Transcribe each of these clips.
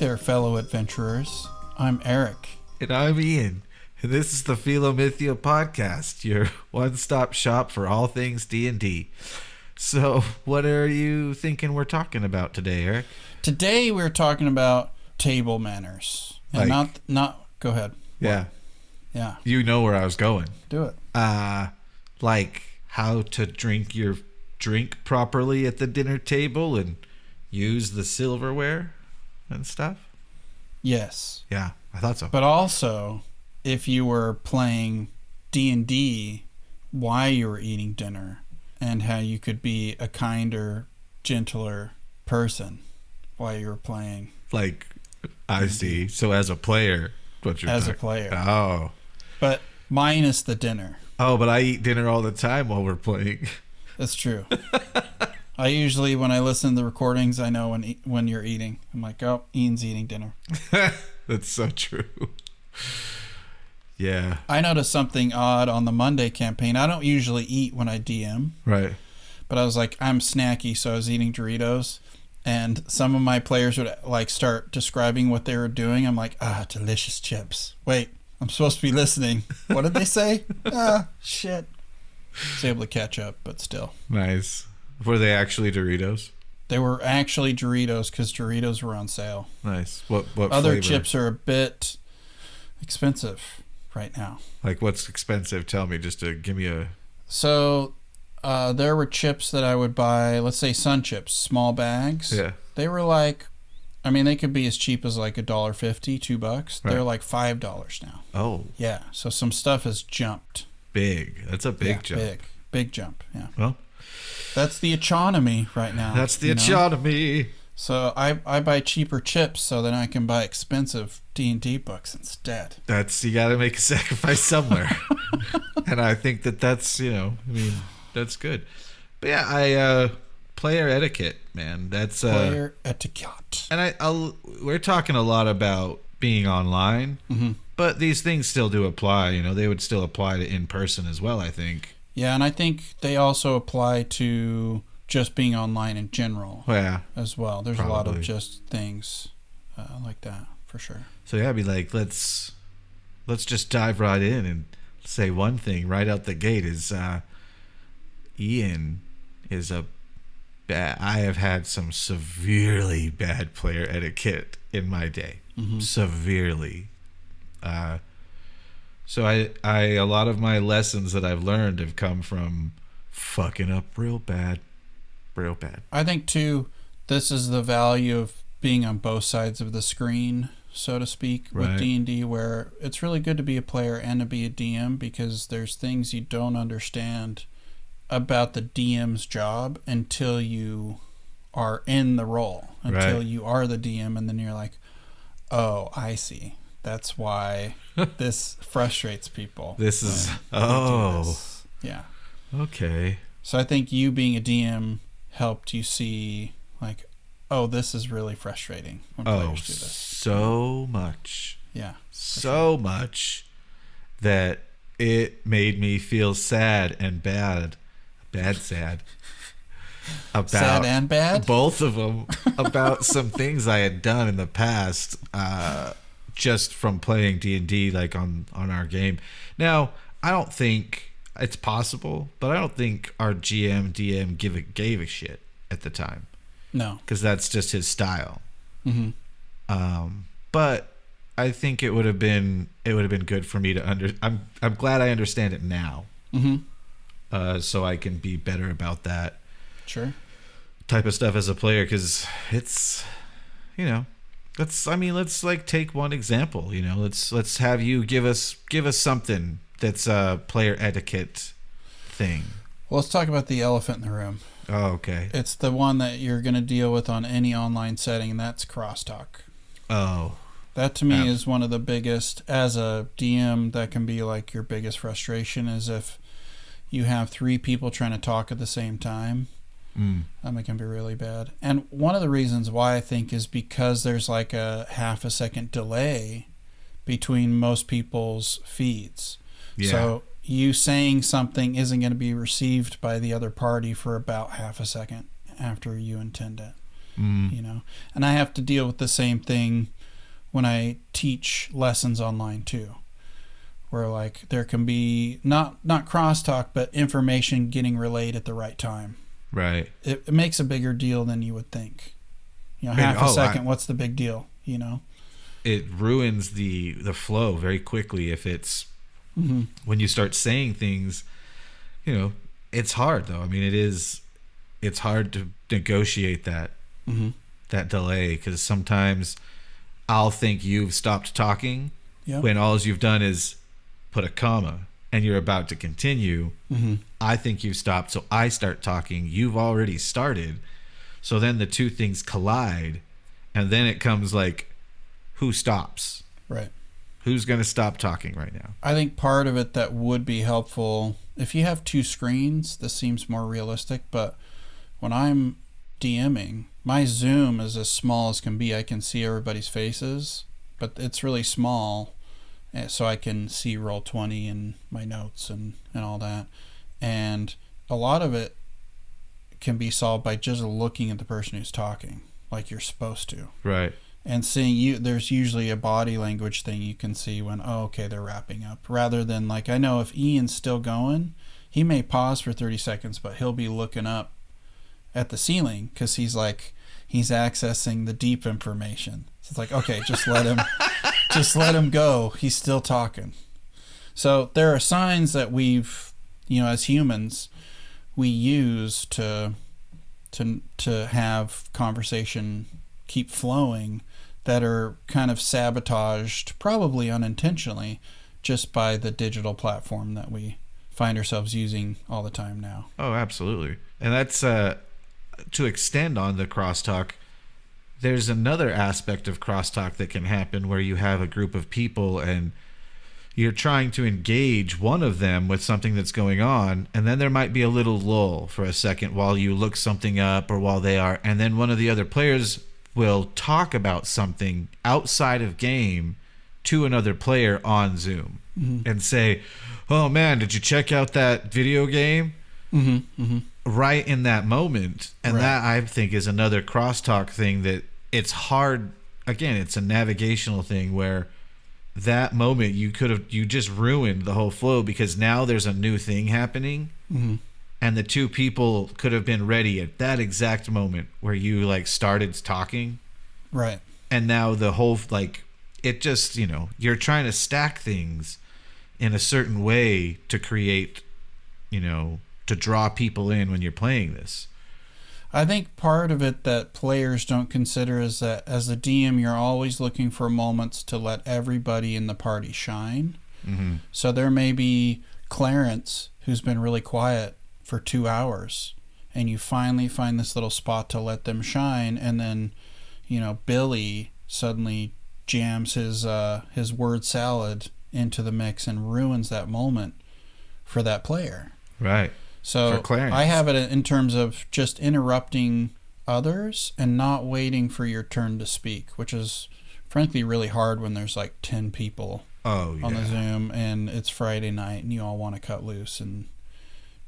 there, fellow adventurers. I'm Eric. And I'm Ian. And this is the Philomythia podcast, your one-stop shop for all things D&D. So, what are you thinking we're talking about today, Eric? Today we're talking about table manners. And not go ahead. Yeah. What? Yeah. You know where I was going. Do it. Like how to drink your drink properly at the dinner table and use the silverware and stuff? Yes. Yeah, I thought so. But also, if you were playing D&D while you were eating dinner, and how you could be a kinder, gentler person while you were playing. Like, I see. So as a player, what you're As a talking. player. Oh. But minus the dinner. Oh, but I eat dinner all the time while we're playing. That's true. I usually, when I listen to the recordings, I know when you're eating. I'm like, oh, Ian's eating dinner. That's so true. Yeah. I noticed something odd on the Monday campaign. I don't usually eat when I DM. Right. But I was like, I'm snacky, so I was eating Doritos. And some of my players would like start describing what they were doing. I'm like, delicious chips. Wait, I'm supposed to be listening. What did they say? Shit. I was able to catch up, but still. Nice. Were they actually Doritos? They were actually Doritos because Doritos were on sale. Nice. What Other flavor? chips are a bit expensive right now. Like, what's expensive? Tell me, just to give me a... So, there were chips that I would buy, let's say Sun Chips, small bags. Yeah. They were like, I mean, they could be as cheap as like $1.50, $2. Right. They're like $5 now. Oh. Yeah, so some stuff has jumped. Big. That's a big jump. Big jump, yeah. Well, that's the economy right now. that's the economy. So I buy cheaper chips so then I can buy expensive D&D books instead. You got to make a sacrifice somewhere. And I think that's, that's good. But yeah, player etiquette, man. That's player etiquette. And we're talking a lot about being online, but these things still do apply. They would still apply to in person as well, I think. Yeah, and I think they also apply to just being online in general. Yeah, as well. There's probably. A lot of just things like that for sure. So yeah, I'd be like, let's just dive right in and say one thing right out the gate is Ian is I have had some severely bad player etiquette in my day. Severely. So a lot of my lessons that I've learned have come from fucking up real bad. I think too, this is the value of being on both sides of the screen, so to speak, with D&D, where it's really good to be a player and to be a DM because there's things you don't understand about the DM's job until you are in the role, until you are the DM, and then you're like, oh, I see. That's why this frustrates people. Yeah. Okay. So I think you being a DM helped you see, like, oh, this is really frustrating when players do this. So much. Yeah. So much that it made me feel sad and bad. Sad. About sad and bad? Both of them. About some things I had done in the past, just from playing D&D, like on our game. Now, I don't think it's possible, but I don't think our DM gave a shit at the time. No, because that's just his style. But I think it would have been good for me to I'm glad I understand it now. So I can be better about that. Sure. Type of stuff as a player, because it's, let's like take one example. Let's have you give us something that's a player etiquette thing. Well, let's talk about the elephant in the room. Oh, okay. It's the one that you're going to deal with on any online setting, and that's crosstalk. Oh. That to me is one of the biggest, as a DM, that can be like your biggest frustration, is if you have 3 people trying to talk at the same time. It can be really bad. And one of the reasons why I think is because there's like a half a second delay between most people's feeds. Yeah. So you saying something isn't going to be received by the other party for about half a second after you intend it. you know. And I have to deal with the same thing when I teach lessons online too, where like there can be not crosstalk, but information getting relayed at the right time. Right. It makes a bigger deal than you would think. You know, half a second, what's the big deal? You know, it ruins the flow very quickly if it's when you start saying things. You know, it's hard though. I mean, it's hard to negotiate that delay, because sometimes I'll think you've stopped talking when all you've done is put a comma and you're about to continue. I think you've stopped, so I start talking. You've already started. So then the two things collide, and then it comes like, who stops? Right. Who's going to stop talking right now? I think part of it that would be helpful, if you have two screens, this seems more realistic, but when I'm DMing, my zoom is as small as can be. I can see everybody's faces, but it's really small, so I can see Roll20 and my notes and all that. And a lot of it can be solved by just looking at the person who's talking like you're supposed to. Right. And seeing you, there's usually a body language thing you can see when, okay, they're wrapping up. Rather than like, I know if Ian's still going, he may pause for 30 seconds, but he'll be looking up at the ceiling because he's accessing the deep information. So it's like, okay, just let him go. He's still talking. So there are signs that we've, as humans, we use to have conversation keep flowing that are kind of sabotaged, probably unintentionally, just by the digital platform that we find ourselves using all the time now. Oh, absolutely. And that's to extend on the crosstalk. There's another aspect of crosstalk that can happen where you have a group of people and you're trying to engage one of them with something that's going on, and then there might be a little lull for a second while you look something up or while they are, and then one of the other players will talk about something outside of game to another player on Zoom and say, oh man, did you check out that video game? Right in that moment. And that, I think, is another crosstalk thing that it's hard. Again, it's a navigational thing where that moment you just ruined the whole flow, because now there's a new thing happening. And the two people could have been ready at that exact moment where you like started talking. Right. And now the whole, like, it just, you're trying to stack things in a certain way to create, to draw people in when you're playing this. I think part of it that players don't consider is that as a DM, you're always looking for moments to let everybody in the party shine. So there may be Clarence, who's been really quiet for 2 hours, and you finally find this little spot to let them shine, and then Billy suddenly jams his word salad into the mix and ruins that moment for that player. Right. So I have it in terms of just interrupting others and not waiting for your turn to speak, which is frankly really hard when there's like 10 people on the Zoom and it's Friday night and you all want to cut loose and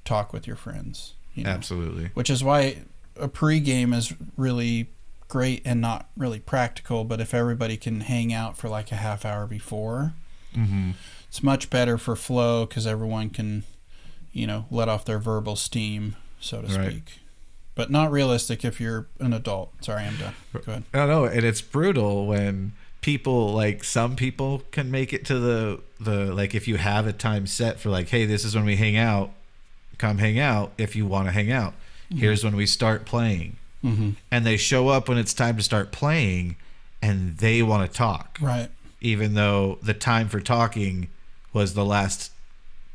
talk with your friends. Absolutely. Which is why a pregame is really great and not really practical, but if everybody can hang out for like a half hour before, it's much better for flow because everyone can let off their verbal steam, so to speak. But not realistic if you're an adult. Sorry, I'm done. Go ahead. No, and it's brutal when people, like some people can make it to the like, if you have a time set for like, hey, this is when we hang out, come hang out if you want to hang out. Here's when we start playing. And they show up when it's time to start playing and they want to talk. Right. Even though the time for talking was the last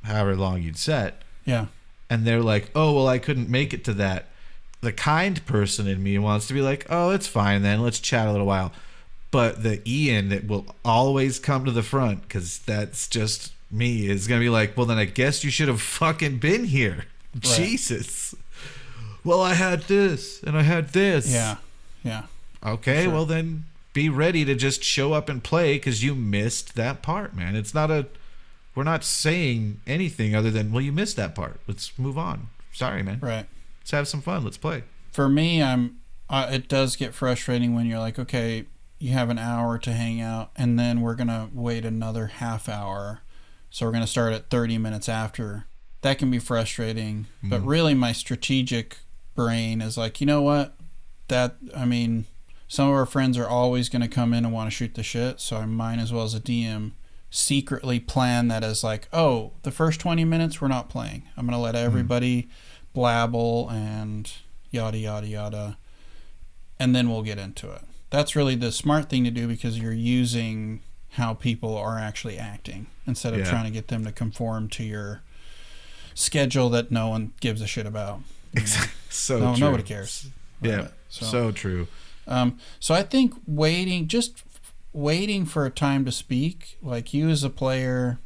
however long you'd set. Yeah. And they're like, oh, well, I couldn't make it to that. The kind person in me wants to be like, oh, it's fine then. Let's chat a little while. But the Ian that will always come to the front, because that's just me, is going to be like, well, then I guess you should have fucking been here. Right. Jesus. Well, I had this and I had this. Yeah. Yeah. Okay, sure. Well, then be ready to just show up and play because you missed that part, man. It's not we're not saying anything other than, well, you missed that part. Let's move on. Sorry, man. Right. Let's have some fun. Let's play. For me, it does get frustrating when you're like, okay, you have an hour to hang out, and then we're going to wait another half hour. So we're going to start at 30 minutes after. That can be frustrating. But really, my strategic brain is like, you know what? Some of our friends are always going to come in and want to shoot the shit. So I might as well, as a DM, secretly plan that as like, oh, the first 20 minutes we're not playing. I'm going to let everybody blabble and yada, yada, yada. And then we'll get into it. That's really the smart thing to do, because you're using how people are actually acting instead of trying to get them to conform to your schedule that no one gives a shit about. True. Nobody cares. Yeah, so true. So I think waiting for a time to speak, like you as a player,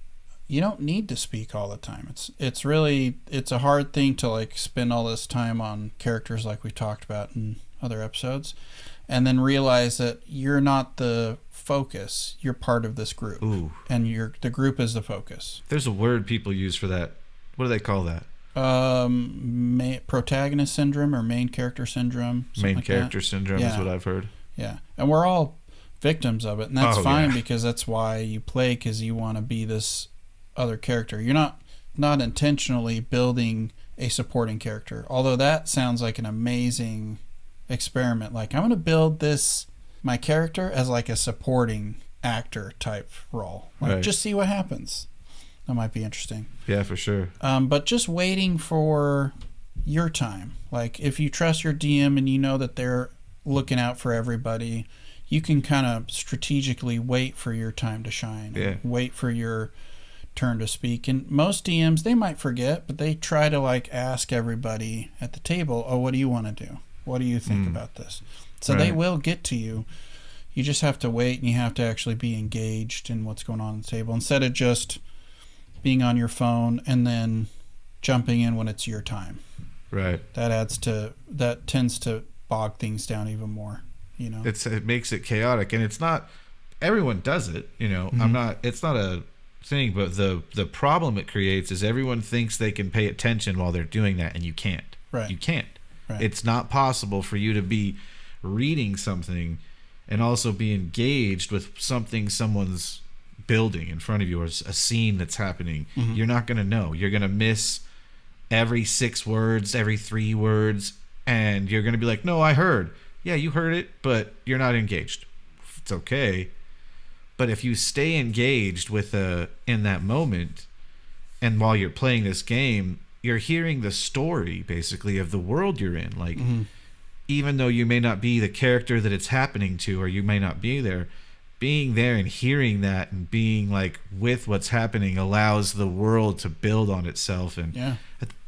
you don't need to speak all the time. It's a hard thing to like spend all this time on characters like we talked about in other episodes, and then realize that you're not the focus. You're part of this group. Ooh. And the group is the focus. There's a word people use for that. What do they call that? Protagonist syndrome or main character syndrome. Main character syndrome is what I've heard. Yeah. And we're all victims of it, and that's fine, because that's why you play, because you want to be this other character. You're not intentionally building a supporting character, although that sounds like an amazing experiment. Like, I'm going to build my character as like a supporting actor type role. Like, just see what happens. That might be interesting. Yeah, for sure. But just waiting for your time. Like, if you trust your DM and you know that they're looking out for everybody, you can kind of strategically wait for your time to shine. Yeah. Wait for your turn to speak. And most DMs, they might forget, but they try to like ask everybody at the table, oh, what do you want to do? What do you think about this? So they will get to you. You just have to wait, and you have to actually be engaged in what's going on the table, instead of just being on your phone and then jumping in when it's your time. Right. That tends to bog things down even more, you know. It makes it chaotic, and it's not everyone does it, you know. It's not a thing, but the problem it creates is everyone thinks they can pay attention while they're doing that, and you can't. Right. You can't. Right. It's not possible for you to be reading something and also be engaged with something someone's building in front of you, or a scene that's happening. You're not going to know. You're going to miss every 6 words, every 3 words, and you're going to be like, no, I heard. Yeah, you heard it, but you're not engaged. It's okay. But if you stay engaged in that moment, and while you're playing this game, you're hearing the story basically of the world you're in. Like, even though you may not be the character that it's happening to, or you may not be there, being there and hearing that and being like with what's happening allows the world to build on itself. And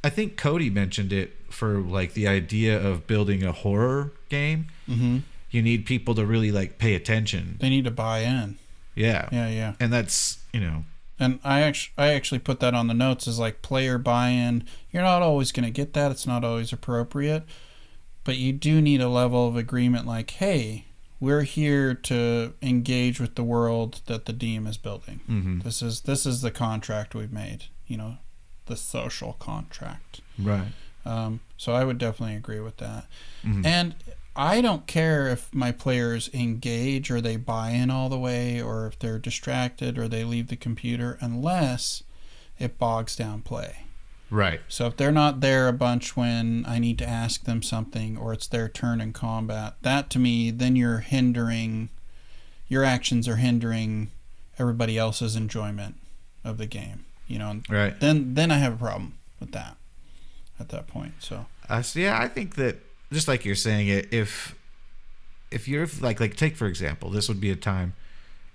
I think Cody mentioned it for like the idea of building a horror game. You need people to really like pay attention. They need to buy in. Yeah. And that's, you know. And I actually put that on the notes as like player buy-in. You're not always going to get that. It's not always appropriate. But you do need a level of agreement like, hey, we're here to engage with the world that the DM is building. This is the contract we've made, you know, the social contract. Right. So I would definitely agree with that. And I don't care if my players engage or they buy in all the way, or if they're distracted or they leave the computer, unless it bogs down play. Right. So if they're not there a bunch when I need to ask them something, or it's their turn in combat, that to me, then your actions are hindering everybody else's enjoyment of the game. You know, right. Then I have a problem with that at that point. So I think that, just like you're saying it, if you're like take for example, this would be a time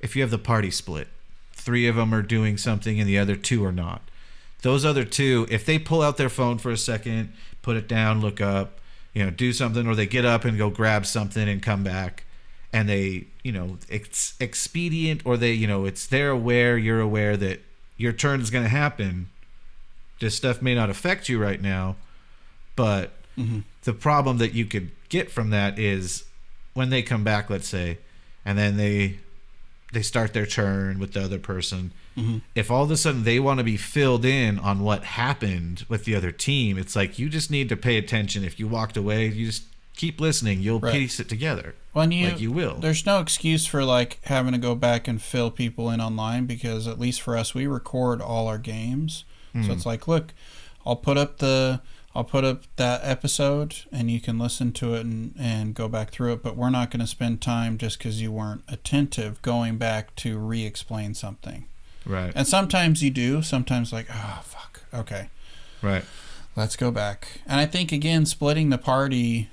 if you have the party split, 3 of them are doing something and the other 2 are not. Those other 2, if they pull out their phone for a second, put it down, look up, you know, do something, or they get up and go grab something and come back, and they, you know, it's expedient, or they, you know, they're aware, you're aware that your turn is going to happen. This stuff may not affect you right now, but the problem that you could get from that is when they come back, let's say, and then they start their turn with the other person. If all of a sudden they want to be filled in on what happened with the other team, it's like, you just need to pay attention. If you walked away, you just keep listening. You'll piece it together. Well, you will. There's no excuse for like having to go back and fill people in online, because at least for us, we record all our games. So it's like, look, I'll put up that episode and you can listen to it and go back through it, but we're not going to spend time just because you weren't attentive going back to re-explain something. Right. And sometimes you do. Sometimes like, oh, fuck. Okay. Right. Let's go back. And I think, again, splitting the party,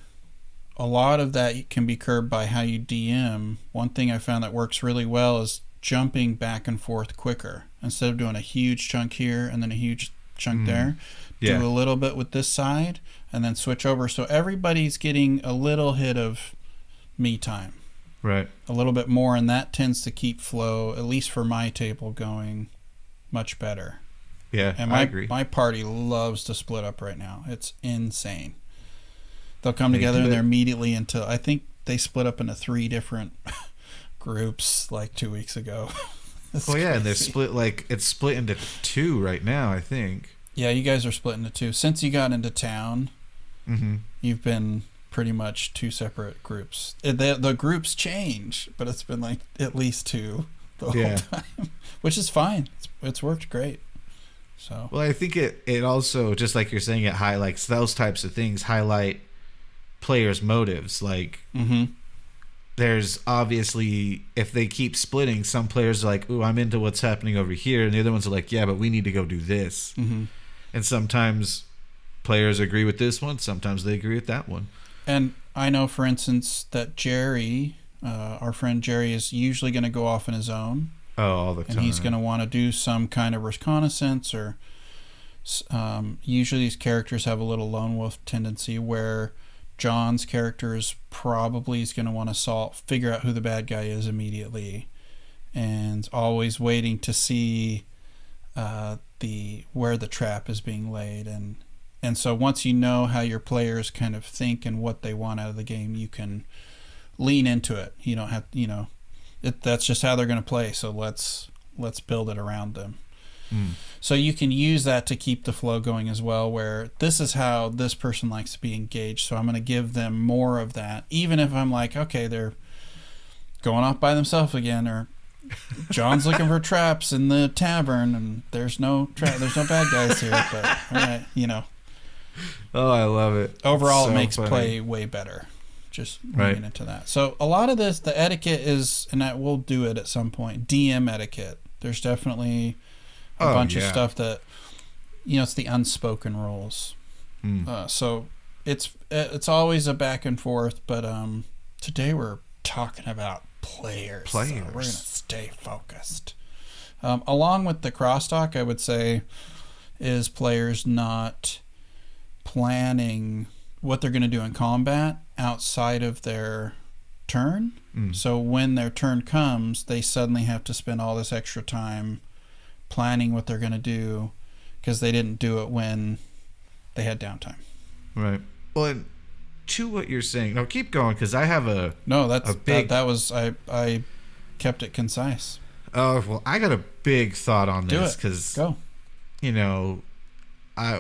a lot of that can be curbed by how you DM. One thing I found that works really well is jumping back and forth quicker. Instead of doing a huge chunk here and then a huge chunk there, do a little bit with this side and then switch over. So everybody's getting a little hit of me time. Right. A little bit more, and that tends to keep flow, at least for my table, going much better. Yeah, and I agree. My party loves to split up right now. It's insane. They'll come together and they're immediately into, I think they split up into 3 different groups like 2 weeks ago. Well, yeah, and they're split, like, it's split into 2 right now, I think. Yeah, you guys are split into 2. Since you got into town, you've been pretty much 2 separate groups. The groups change, but it's been like at least 2 the whole time, which is fine. It's worked great. So. Well, I think it also, just like you're saying, it highlights those types of things, highlight players' motives. Like, there's obviously, if they keep splitting, some players are like, ooh, I'm into what's happening over here, and the other ones are like, yeah, but we need to go do this. And sometimes players agree with this one, sometimes they agree with that one. And I know, for instance, that Jerry, our friend Jerry, is usually going to go off on his own. Oh, all the time. And he's going to want to do some kind of reconnaissance, or usually these characters have a little lone wolf tendency, where John's character is probably going to want to figure out who the bad guy is immediately, and always waiting to see where the trap is being laid. And so once you know how your players kind of think and what they want out of the game, you can lean into it. You don't have, that's just how they're going to play. So let's build it around them. So you can use that to keep the flow going as well, where this is how this person likes to be engaged. So I'm going to give them more of that, even if I'm like, okay, they're going off by themselves again, or John's looking for traps in the tavern and there's no bad guys here, but all right, Oh, I love it. Overall, so it makes play way better. Just moving into that. So a lot of this, the etiquette is, and we'll do it at some point, DM etiquette. There's definitely a bunch of stuff that, it's the unspoken rules. So it's always a back and forth, but today we're talking about players. So we're going to stay focused. Along with the crosstalk, I would say, is players not planning what they're going to do in combat outside of their turn. So when their turn comes, they suddenly have to spend all this extra time planning what they're going to do because they didn't do it when they had downtime. Right. Well, and to what you're saying, no, keep going, because I have a I kept it concise. Oh, well, I got a big thought on this because go.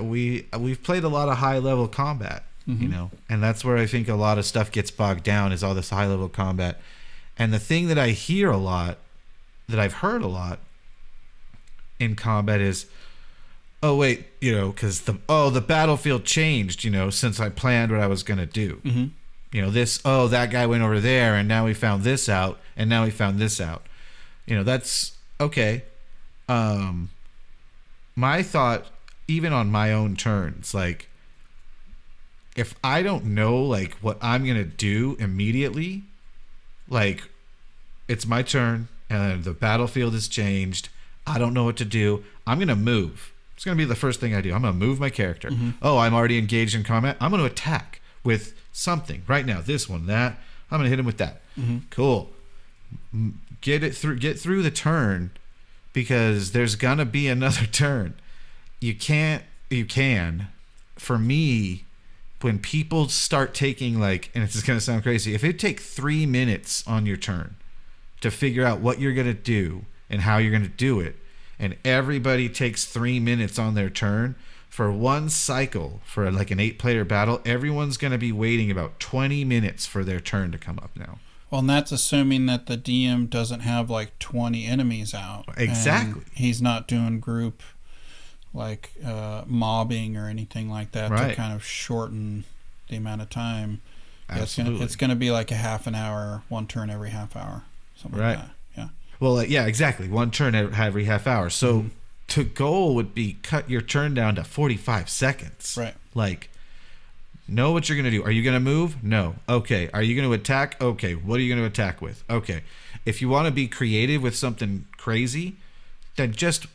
We've played a lot of high level combat, and that's where I think a lot of stuff gets bogged down, is all this high level combat. And the thing that I hear a lot, that I've heard a lot in combat is, oh wait, because the battlefield changed, since I planned what I was gonna do. That guy went over there, and now we found this out, and now we found this out. That's okay. My thought, even on my own turns, like, if I don't know like what I'm gonna do immediately, like, it's my turn and the battlefield has changed, I don't know what to do, I'm gonna move. It's gonna be the first thing I do. I'm gonna move my character. Oh, I'm already engaged in combat, I'm gonna attack with something right now, this one, that, I'm gonna hit him with that. Cool. Get through the turn, because there's gonna be another turn. You can, for me, when people start taking, like, and it's gonna sound crazy, if it take 3 minutes on your turn to figure out what you're gonna do and how you're gonna do it, and everybody takes 3 minutes on their turn, for one cycle for like an 8-player battle, everyone's going to be waiting about 20 minutes for their turn to come up now. Well, and that's assuming that the DM doesn't have like 20 enemies out. Exactly. He's not doing group like mobbing or anything like that to kind of shorten the amount of time. Absolutely. It's going to be like a half an hour, one turn every half hour, something like that. Yeah. Well, yeah, exactly. One turn every half hour. So the goal would be cut your turn down to 45 seconds. Right. Like, know what you're going to do. Are you going to move? No. Okay. Are you going to attack? Okay. What are you going to attack with? Okay. If you want to be creative with something crazy, then just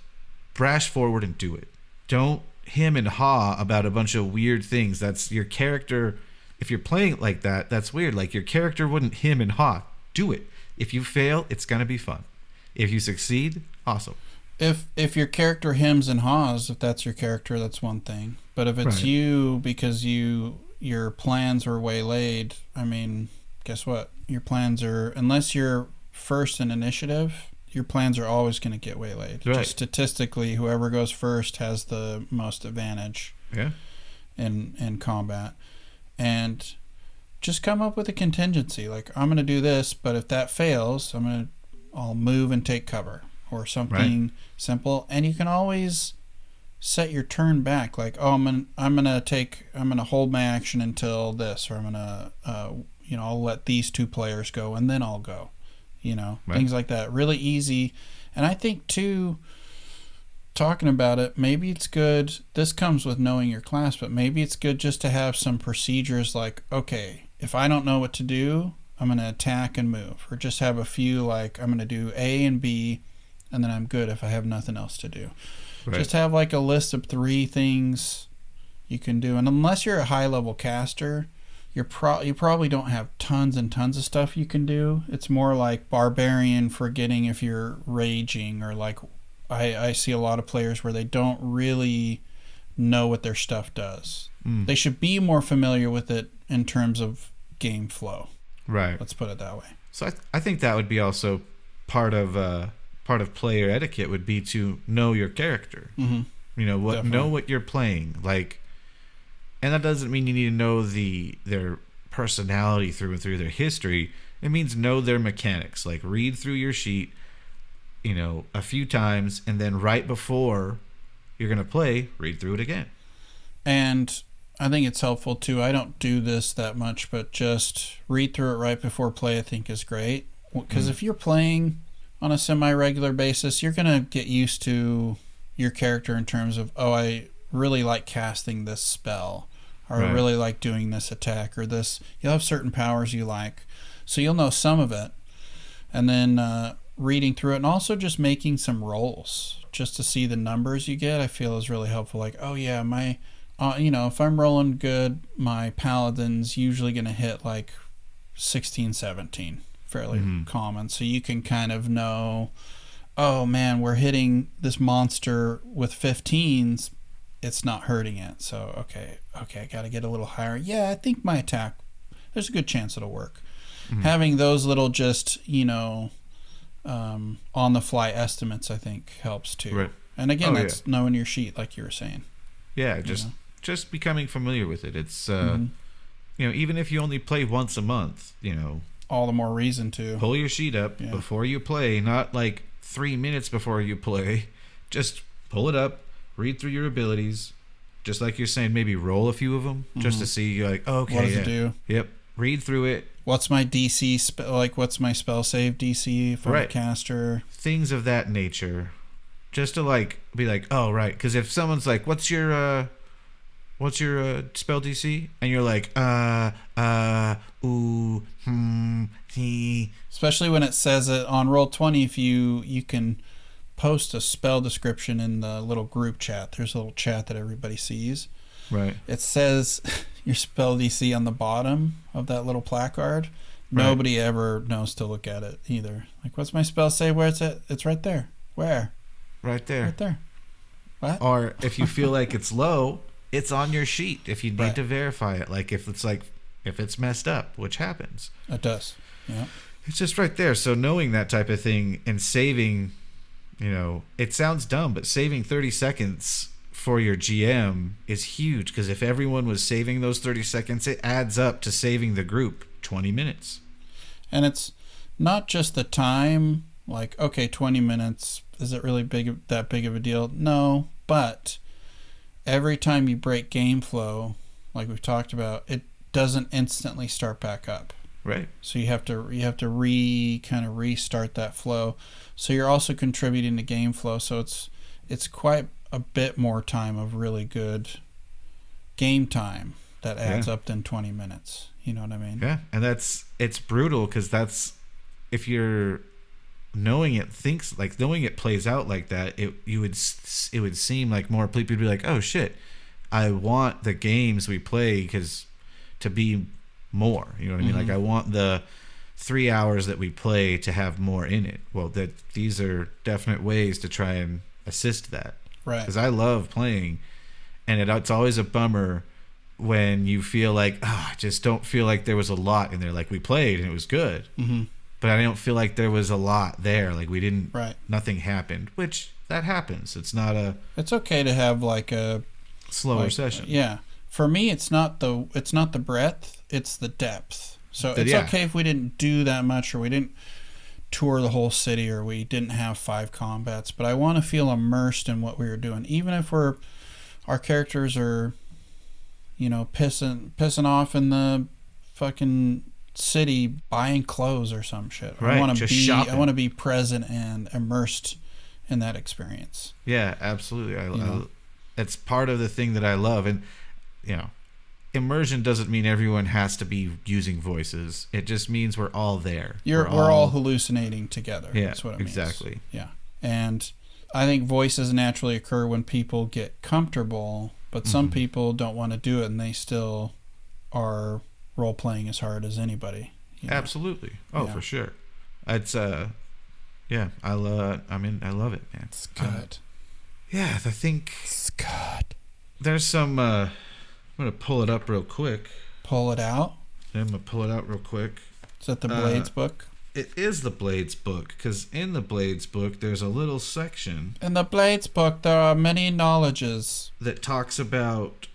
brash forward and do it. Don't hem and haw about a bunch of weird things. That's your character. If you're playing it like that, that's weird. Like, your character wouldn't hem and haw. Do it. If you fail, it's going to be fun. If you succeed, awesome. If your character hems and haws, if that's your character, that's one thing. But if it's you because your plans are waylaid, I mean, guess what? Your plans are, unless you're first in initiative, your plans are always going to get waylaid. Right. Just statistically, whoever goes first has the most advantage in combat. And just come up with a contingency. Like, I'm going to do this, but if that fails, I'll move and take cover. Or something simple, and you can always set your turn back. Like, oh, I'm gonna hold my action until this, or I'm gonna I'll let these 2 players go and then I'll go. Things like that. Really easy. And I think too, talking about it, maybe it's good. This comes with knowing your class, but maybe it's good just to have some procedures. Like, okay, if I don't know what to do, I'm gonna attack and move, or just have a few like I'm gonna do A and B. And then I'm good if I have nothing else to do. Right. Just have like a list of 3 things you can do. And unless you're a high-level caster, you probably don't have tons and tons of stuff you can do. It's more like barbarian forgetting if you're raging, or like I see a lot of players where they don't really know what their stuff does. They should be more familiar with it in terms of game flow. Right. Let's put it that way. So I think that would be also part of player etiquette would be to know your character. Mm-hmm. Know what you're playing. Like, and that doesn't mean you need to know their personality through and through, their history. It means know their mechanics. Like, read through your sheet, a few times, and then right before you're going to play, read through it again. And I think it's helpful too. I don't do this that much, but just read through it right before play, I think, is great. Because if you're playing on a semi-regular basis, you're going to get used to your character in terms of, oh, I really like casting this spell, or I really like doing this attack, or this. You'll have certain powers you like. So you'll know some of it. And then reading through it, and also just making some rolls just to see the numbers you get, I feel is really helpful. Like, oh yeah, my, if I'm rolling good, my paladin's usually going to hit like 16, 17. Fairly common, so you can kind of know, oh man, we're hitting this monster with 15s, it's not hurting it, so okay, I gotta get a little higher. Yeah, I think my attack, there's a good chance it'll work. Having those little just on the fly estimates, I think, helps too. Right. And again, that's knowing your sheet, like you were saying. Yeah, just becoming familiar with it. It's even if you only play once a month, all the more reason to pull your sheet up before you play, not like 3 minutes before you play. Just pull it up, read through your abilities, just like you're saying, maybe roll a few of them just to see, you're like, oh, okay, what does it do? Yep, read through it. What's my DC what's my spell save DC if I'm a caster? Things of that nature, just to like be like, oh right, because if someone's like, what's your spell DC? And you're like, he. Especially when it says it on Roll20, if you can post a spell description in the little group chat. There's a little chat that everybody sees. Right. It says your spell DC on the bottom of that little placard. Nobody ever knows to look at it either. Like, what's my spell save? Where it's at? It's right there. Where? Right there. Right there. What? Or if you feel like it's low, it's on your sheet if you need to verify it. Like if it's messed up, which happens. It does. Yeah. It's just right there. So knowing that type of thing and saving, it sounds dumb, but saving 30 seconds for your GM is huge, because if everyone was saving those 30 seconds, it adds up to saving the group 20 minutes. And it's not just the time, like, okay, 20 minutes, is it really that big of a deal? No, but every time you break game flow, like we've talked about, it doesn't instantly start back up. Right. So you have to kind of restart that flow. So you're also contributing to game flow. So it's quite a bit more time of really good game time that adds up than 20 minutes. You know what I mean? Yeah, and it's brutal, because if you're knowing it plays out like that, it would seem like more people would be like, oh shit, I want the games we play to be more. You know what I mean? Like, I want the 3 hours that we play to have more in it. Well, these are definite ways to try and assist that. Right. Because I love playing, and it's always a bummer when you feel like, I just don't feel like there was a lot in there. Like, we played and it was good, but I don't feel like there was a lot there. Like, we didn't, nothing happened, which that happens. It's okay to have like a slower session. Yeah. For me, it's not the breadth, it's the depth. So it's okay if we didn't do that much, or we didn't tour the whole city, or we didn't have 5 combats, but I want to feel immersed in what we were doing, even if our characters are, pissing off in the fucking city buying clothes or some shit. Right. I want to be present and immersed in that experience. Yeah, absolutely. It's part of the thing that I love, and immersion doesn't mean everyone has to be using voices. It just means we're all there. We're all hallucinating together. Yeah, that's what it means. Exactly. Yeah, and I think voices naturally occur when people get comfortable, but some people don't want to do it, and they still are role playing as hard as anybody. Absolutely. Oh, for sure. It's I love it, man. It's good. I think it's good. There's some. I'm gonna pull it up real quick. Pull it out. Yeah, I'm gonna pull it out real quick. Is that the Blades book? It is the Blades book, because in the Blades book there's a little section. In the Blades book there are many knowledges that talks about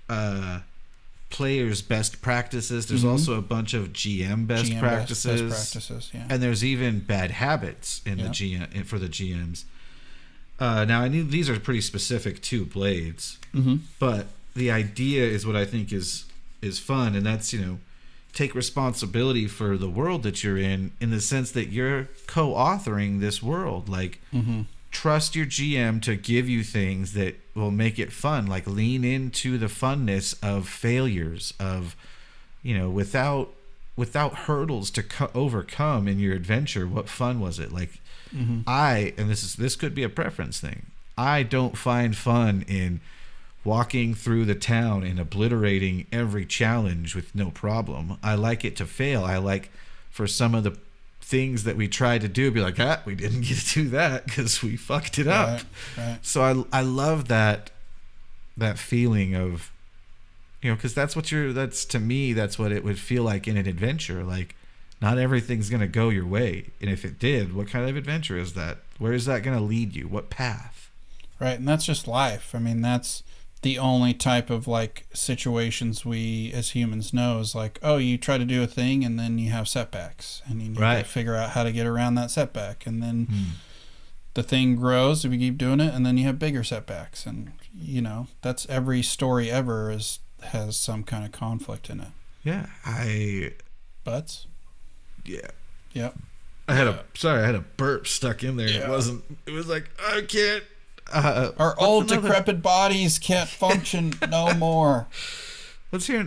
players' best practices. There's also a bunch of GM best practices. Yeah. And there's even bad habits in the GM for the GMs. Now I knew these are pretty specific to Blades, but the idea is what I think is fun, and that's take responsibility for the world that you're in the sense that you're co-authoring this world. Like, trust your GM to give you things that will make it fun. Like, lean into the funness of failures, of without hurdles to overcome in your adventure. What fun was it? Like, this could be a preference thing. I don't find fun in walking through the town and obliterating every challenge with no problem. I like it to fail. I like for some of the things that we tried to do, be like, we didn't get to do that because we fucked it up. Right. So I love that feeling of, because that's to me, that's what it would feel like in an adventure. Like, not everything's going to go your way. And if it did, what kind of adventure is that? Where is that going to lead you? What path? Right. And that's just life. I mean, that's the only type of like situations we as humans know is like, oh, you try to do a thing and then you have setbacks and you need to figure out how to get around that setback, and then the thing grows if you keep doing it, and then you have bigger setbacks, and that's every story ever has some kind of conflict in it. Butts. Yep. I had a burp stuck in there. It was like, I can't. Our old decrepit bodies can't function no more. Let's hear.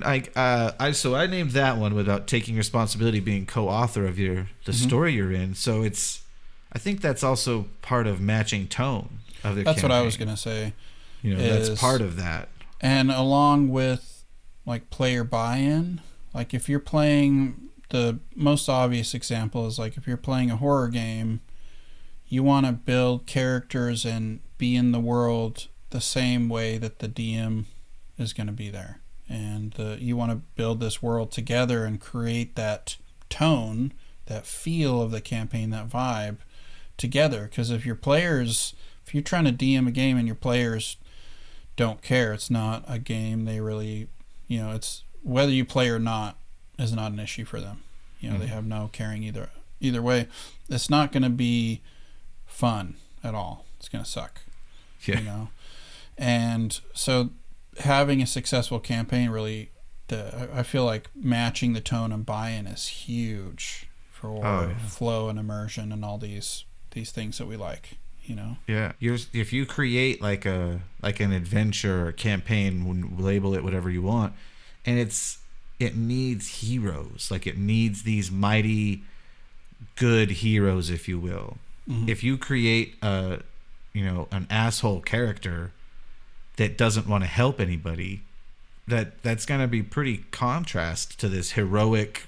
So I named that one without taking responsibility, being co-author of the story you're in. So I think that's also part of matching tone of the. That's campaign. What I was gonna say. That's part of that. And along with like player buy-in, like if you're playing, the most obvious example is like if you're playing a horror game, you want to build characters and be in the world the same way that the DM is going to be there. And you want to build this world together and create that tone, that feel of the campaign, that vibe together. Because if you're trying to DM a game and your players don't care. It's not a game they really, it's whether you play or not is not an issue for them. They have no caring either way. It's not going to be fun at all. It's going to suck. Yeah. And so having a successful campaign really, I feel like matching the tone and buy-in is huge for flow and immersion and all these things that we like. Yeah. If you create like an adventure or campaign, label it whatever you want, and it needs heroes. Like it needs these mighty good heroes, if you will. Mm-hmm. If you create an asshole character that doesn't want to help anybody, that's going to be pretty contrast to this heroic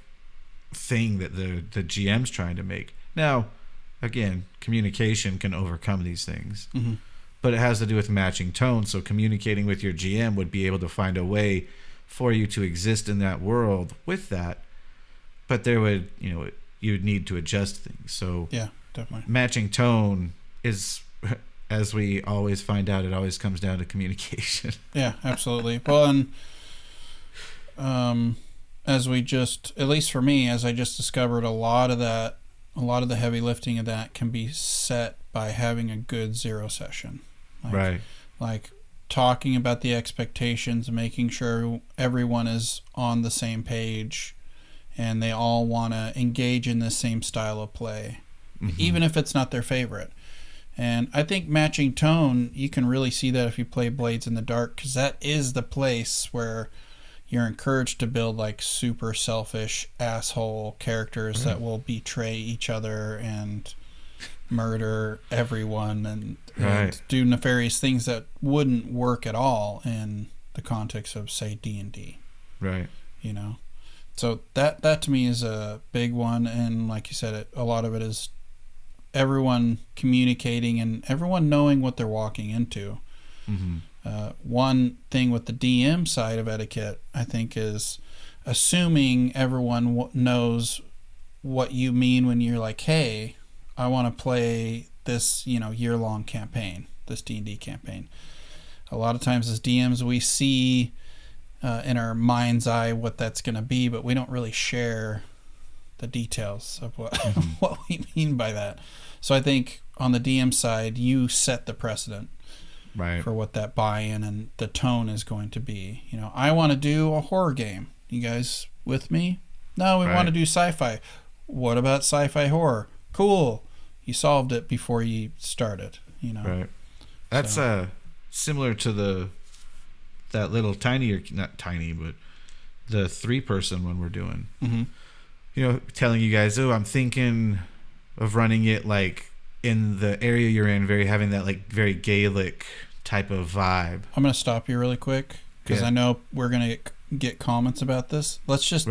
thing that the GM's trying to make. Now, again, communication can overcome these things, but it has to do with matching tone. So communicating with your GM would be able to find a way for you to exist in that world with that, but there would, you'd need to adjust things. So yeah, definitely. Matching tone is, as we always find out, it always comes down to communication. Yeah, absolutely. Well, and at least for me, as I just discovered, a lot of the heavy lifting of that can be set by having a good zero session. Right. Like talking about the expectations, making sure everyone is on the same page and they all want to engage in the same style of play, even if it's not their favorite. And I think matching tone, you can really see that if you play Blades in the Dark, because that is the place where you're encouraged to build like super selfish asshole characters that will betray each other and murder everyone and do nefarious things that wouldn't work at all in the context of, say, D&D. Right. So that to me is a big one. And like you said, a lot of it is everyone communicating and everyone knowing what they're walking into. One thing with the DM side of etiquette, I think, is assuming everyone knows what you mean when you're like, hey, I want to play this, year-long campaign, this D&D campaign. A lot of times as DMs, we see in our mind's eye what that's going to be, but we don't really share the details of what what we mean by that. So I think on the DM side, you set the precedent for what that buy-in and the tone is going to be. I want to do a horror game. You guys with me? No, we want to do sci-fi. What about sci-fi horror? Cool. You solved it before you started, Right. That's similar to that little not tiny, but the 3-person one we're doing. Telling you guys, I'm thinking of running it like in the area you're in, having that like very Gaelic type of vibe. I'm going to stop you really quick because I know we're going to get comments about this. Let's just,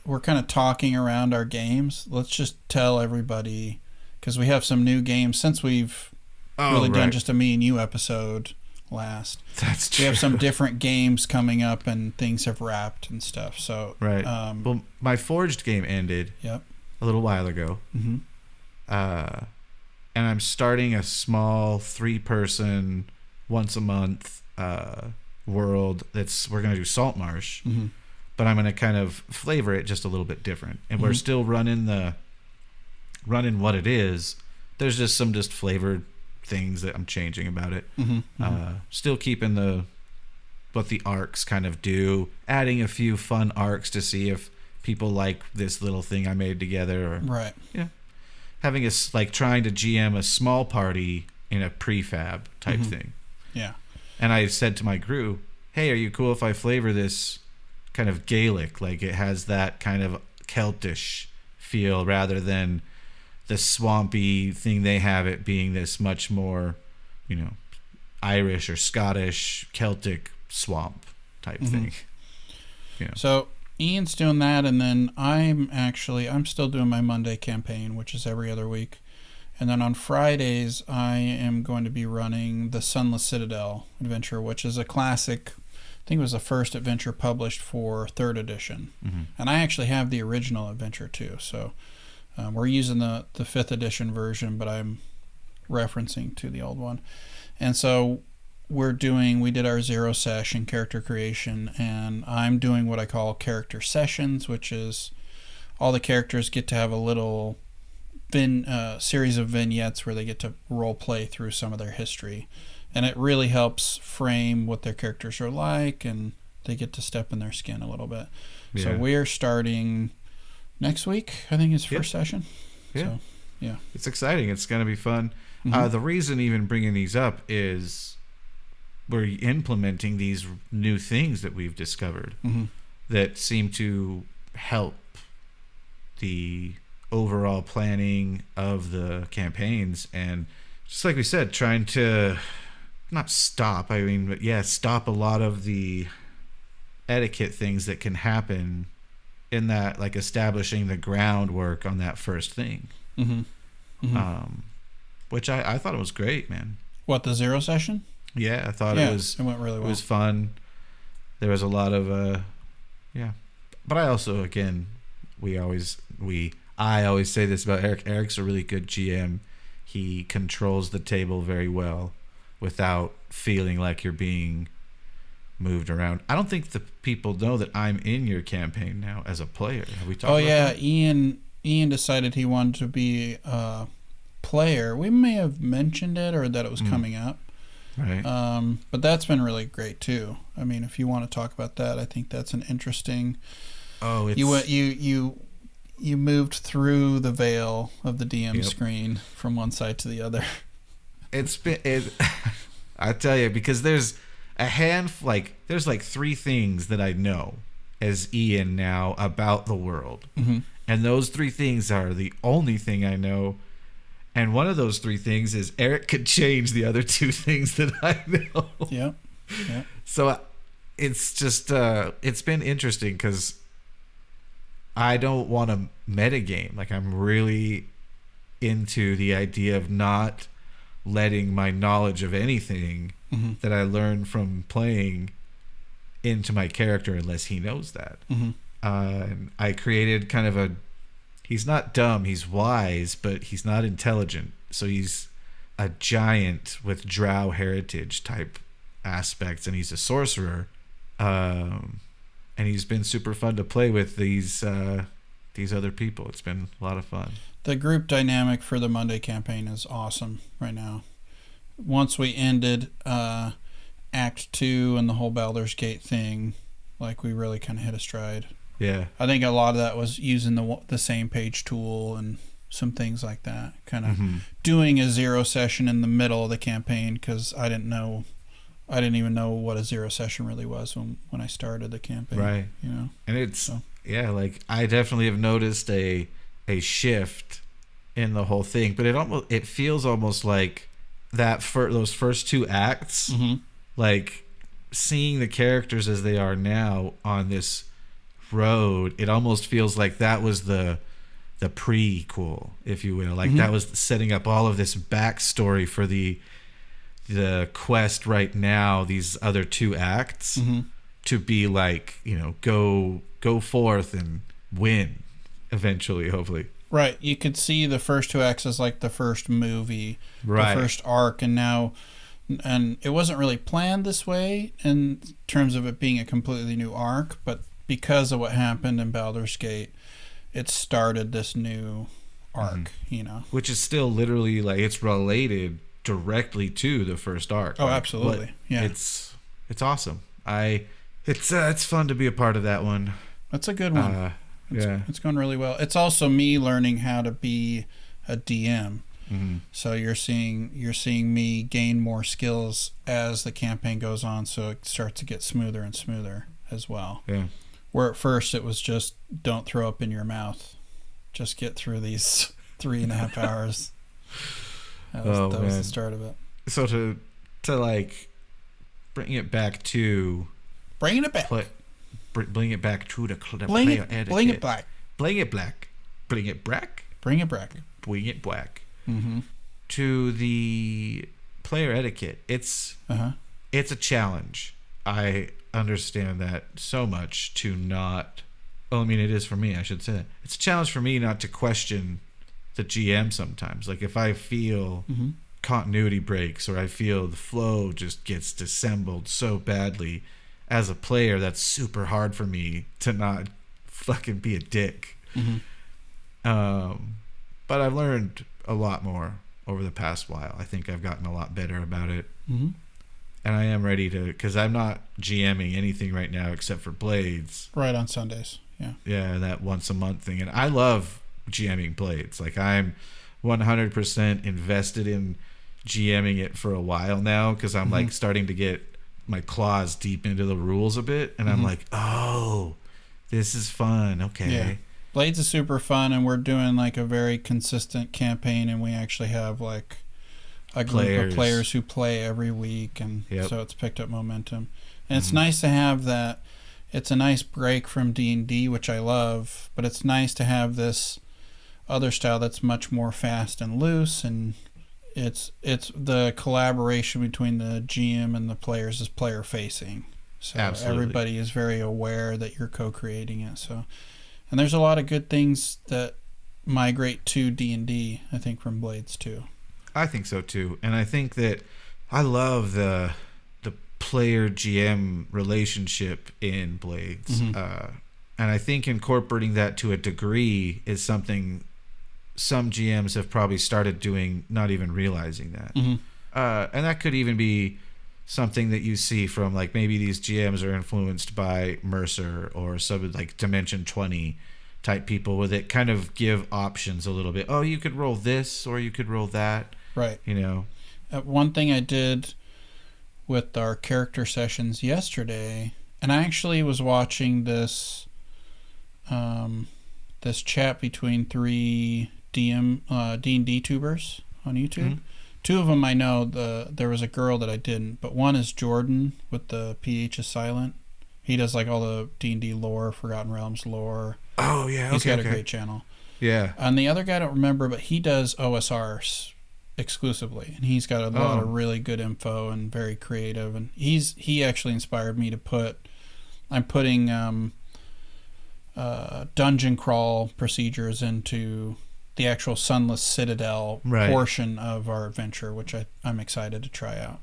we're kind of talking around our games. Let's just tell everybody, because we have some new games since we've done just a me and you episode last. That's true. We have some different games coming up and things have wrapped and stuff. So well, my Forged game ended a little while ago. And I'm starting a small 3-person once a month world we're going to do Saltmarsh, but I'm going to kind of flavor it just a little bit different. And we're still running what it is. There's just some flavored things that I'm changing about it. Still keeping what the arcs kind of do, adding a few fun arcs to see if people like this little thing I made together, or having trying to GM a small party in a prefab type thing. And I said to my crew, hey, are you cool if I flavor this kind of Gaelic, like it has that kind of Celtish feel rather than the swampy thing they have, it being this much more, Irish or Scottish Celtic swamp type thing. So Ian's doing that, and then I'm still doing my Monday campaign, which is every other week. And then on Fridays, I am going to be running the Sunless Citadel adventure, which is a classic. I think it was the first adventure published for 3rd edition. And I actually have the original adventure too. So we're using the 5th edition version, but I'm referencing to the old one. And so we did our 0 session character creation, and I'm doing what I call character sessions, which is all the characters get to have a little series of vignettes where they get to role play through some of their history, and it really helps frame what their characters are like, and they get to step in their skin a little bit. Yeah. So we're starting next week, I think, is first session. Yeah. So, yeah. It's exciting. It's going to be fun. The reason even bringing these up is we're implementing these new things that we've discovered that seem to help the overall planning of the campaigns, and just like we said, trying to stop a lot of the etiquette things that can happen in that, like establishing the groundwork on that first thing. Which I thought it was great, man. What, the 0 session? Yeah, I thought it went really well. It was fun. There was a lot of but I also, again, I always say this about Eric. Eric's a really good GM. He controls the table very well without feeling like you're being moved around. I don't think the people know that I'm in your campaign now as a player. Have we talked about that? Ian decided he wanted to be a player. We may have mentioned it, or that it was coming up. Right. But that's been really great too. I mean, if you want to talk about that, I think that's an interesting. Oh, it's... You moved through the veil of the DM screen from one side to the other. I tell you, because there's there's like 3 things that I know as Ian now about the world. And those 3 things are the only thing I know. And one of those 3 things is Eric could change the other 2 things that I know. Yeah. So it's just, it's been interesting because I don't want to metagame. Like, I'm really into the idea of not letting my knowledge of anything that I learned from playing into my character unless he knows that. And I created kind of he's not dumb, he's wise, but he's not intelligent. So he's a giant with drow heritage type aspects, and he's a sorcerer. And he's been super fun to play with these other people. It's been a lot of fun. The group dynamic for the Monday campaign is awesome right now. Once we ended Act 2 and the whole Baldur's Gate thing, like, we really kind of hit a stride. Yeah. I think a lot of that was using the same page tool and some things like that. Kind of doing a 0 session in the middle of the campaign, because I didn't even know what a 0 session really was when I started the campaign. Right. You know. And it's like, I definitely have noticed a shift in the whole thing, but it feels almost like that for those first 2 acts, like seeing the characters as they are now on this road, it almost feels like that was the prequel, if you will. Like that was setting up all of this backstory for the quest right now, these other 2 acts, to be like, go forth and win eventually, hopefully. Right. You could see the first 2 acts as like the first movie, the first arc, and it wasn't really planned this way in terms of it being a completely new arc, but because of what happened in Baldur's Gate, it started this new arc, Which is still literally, like, it's related directly to the first arc. Oh, absolutely. Yeah. It's awesome. It's fun to be a part of that one. That's a good one. It's going really well. It's also me learning how to be a DM. So you're seeing me gain more skills as the campaign goes on, so it starts to get smoother and smoother as well. Yeah. Where at first it was just, don't throw up in your mouth. Just get through these 3.5 hours. That was the start of it. So to like bring it back to the player etiquette. Bring it back. To the player etiquette. It's a challenge. I understand that so much to not. Well, I mean, it is for me. I should say that it's a challenge for me not to question the GM sometimes. Like, if I feel continuity breaks, or I feel the flow just gets dissembled so badly. As a player, that's super hard for me to not fucking be a dick. But I've learned a lot more over the past while. I think I've gotten a lot better about it. And I am ready to, because I'm not GMing anything right now except for Blades. Right, on Sundays. Yeah. Yeah, that once a month thing. And I love GMing Blades. Like, I'm 100% invested in GMing it for a while now, because I'm like starting to get my claws deep into the rules a bit. And I'm like, oh, this is fun. Okay. Yeah. Blades is super fun, and we're doing like a very consistent campaign, and we actually have like a group of players who play every week, and so it's picked up momentum. And it's nice to have that. It's a nice break from D&D, which I love, but it's nice to have this other style that's much more fast and loose, and it's the collaboration between the GM and the players is player facing. So everybody is very aware that you're co-creating it. So, and there's a lot of good things that migrate to D&D, I think, from Blades too. I think so too. And I think that I love the player GM relationship in Blades. And I think incorporating that to a degree is something some GMs have probably started doing, not even realizing that. And that could even be something that you see from, like, maybe these GMs are influenced by Mercer or some like Dimension 20 type people, where they kind of give options a little bit. Oh, you could roll this or you could roll that. Right. You know, one thing I did with our character sessions yesterday, and I actually was watching this this chat between 3 D&D tubers on YouTube. 2 of them I know. There was a girl that I didn't, but one is Jordan with the PH is silent. He does like all the D&D lore, Forgotten Realms lore. Oh yeah, he's got a great channel. Yeah. And the other guy I don't remember, but he does OSRs exclusively, and he's got a lot of really good info and very creative. And he actually inspired me to I'm putting dungeon crawl procedures into the actual Sunless Citadel portion of our adventure, which I'm excited to try out.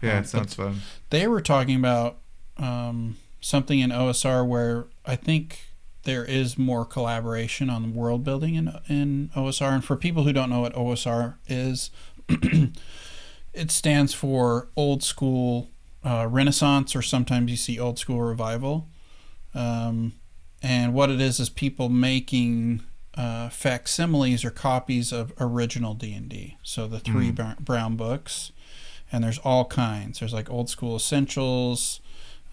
Yeah, it sounds fun. They were talking about something in OSR where I think there is more collaboration on world building in OSR. And for people who don't know what OSR is, it stands for Old School Renaissance, or sometimes you see Old School Revival. And what it is people making facsimiles or copies of original D&D. So the 3 brown books, and there's all kinds. There's like Old School Essentials,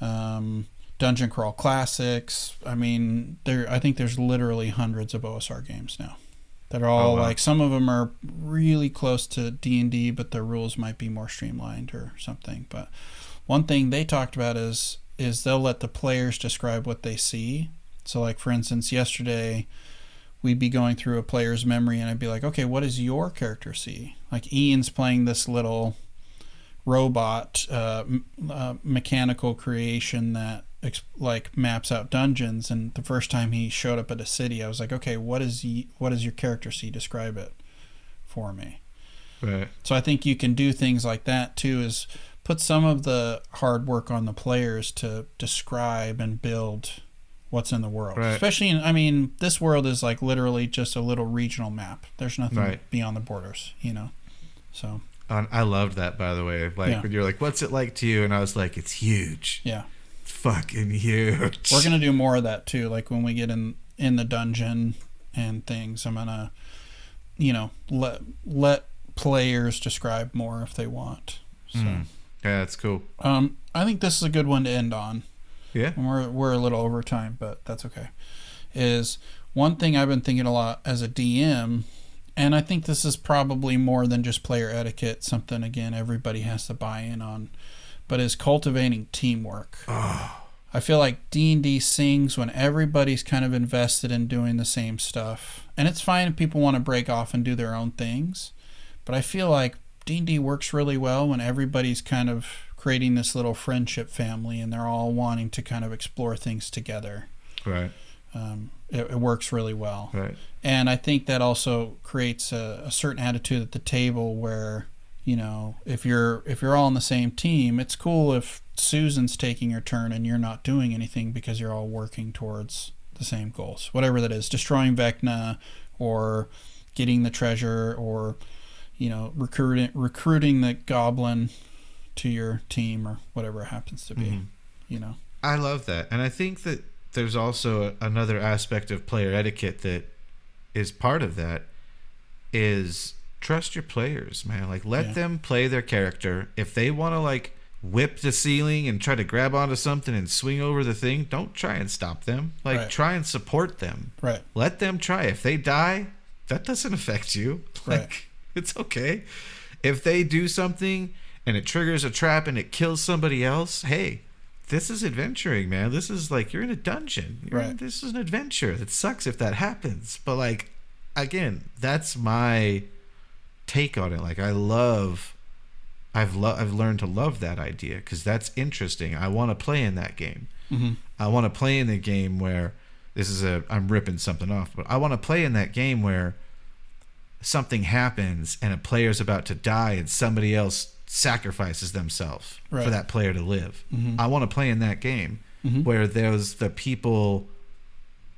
Dungeon Crawl Classics. I mean, I think there's literally hundreds of OSR games now that are all like, some of them are really close to D&D, but the rules might be more streamlined or something. But one thing they talked about is they'll let the players describe what they see. So like, for instance, yesterday we'd be going through a player's memory, and I'd be like, okay, what does your character see? Like, Ian's playing this little robot mechanical creation that like maps out dungeons, and the first time he showed up at a city, I was like, okay, what does your character see? Describe it for me. Right. So I think you can do things like that too, is put some of the hard work on the players to describe and build what's in the world. Right. Especially this world is like literally just a little regional map. There's nothing beyond the borders, so I loved that, by the way. Like, when you're like, what's it like to you? And I was like, it's huge. Yeah. Fucking huge. We're gonna do more of that too. Like, when we get in the dungeon and things, I'm gonna let players describe more if they want. So yeah, that's cool. I think this is a good one to end on. Yeah. And we're a little over time, but that's okay. Is one thing I've been thinking a lot as a DM, and I think this is probably more than just player etiquette, something again everybody has to buy in on, but is cultivating teamwork. I feel like D&D sings when everybody's kind of invested in doing the same stuff. And it's fine if people want to break off and do their own things, but I feel like D&D works really well when everybody's kind of creating this little friendship family, and they're all wanting to kind of explore things together. Right. It works really well. Right. And I think that also creates a certain attitude at the table where you know, if you're all on the same team, it's cool if Susan's taking her turn and you're not doing anything because you're all working towards the same goals, whatever that is, destroying Vecna or getting the treasure, or, you know, recruiting the goblin to your team, or whatever it happens to be. You know, I love that. And I think that there's also another aspect of player etiquette that is part of that, is trust your players, man. Like, let them play their character. If they want to, like, whip the ceiling and try to grab onto something and swing over the thing, don't try and stop them. Like, try and support them. Right. Let them try. If they die, that doesn't affect you. Like, it's okay. If they do something and it triggers a trap and it kills somebody else, hey, this is adventuring, man. This is like, you're in a dungeon. This is an adventure. It sucks if that happens. But, like, again, that's my take on it. Like, I've learned to love that idea, because that's interesting. I want to play in that game. I want to play in the game where I'm ripping something off, but I want to play in that game where something happens and a player's about to die and somebody else sacrifices themselves for that player to live. I want to play in that game where the people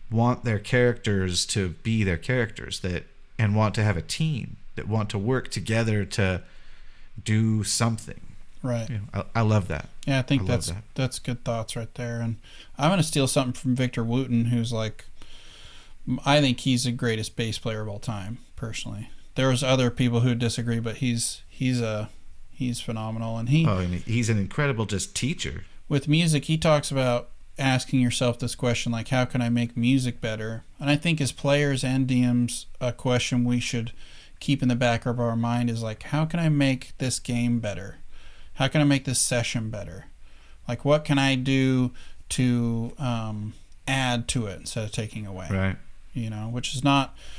want their characters to be their characters, and want to have a team, that want to work together to do something. Right. You know, I love that. Yeah, I think that's good thoughts right there. And I'm going to steal something from Victor Wooten, who's like, I think he's the greatest bass player of all time, personally. There's other people who disagree, but he's phenomenal. And he's an incredible just teacher. With music, he talks about asking yourself this question, like, how can I make music better? And I think as players and DMs, a question we should keep in the back of our mind is like, how can I make this game better? How can I make this session better? Like, what can I do to add to it instead of taking away? Right. You know, which is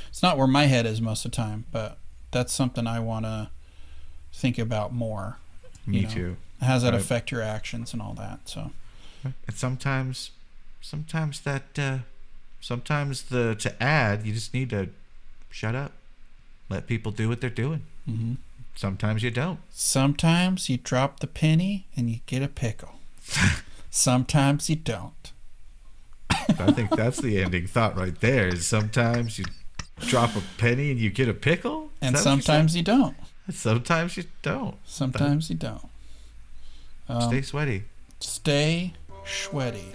it's not where my head is most of the time, but that's something I want to think about more. Me too. How does that affect your actions and all that? So, and sometimes to add, you just need to shut up, let people do what they're doing. Sometimes you don't. Sometimes you drop the penny and you get a pickle. Sometimes you don't. I think that's the ending thought right there. Is sometimes you drop a penny and you get a pickle, and sometimes you don't. Sometimes you don't. Sometimes you don't. Stay sweaty. Stay sweaty.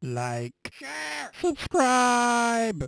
Like, share, subscribe.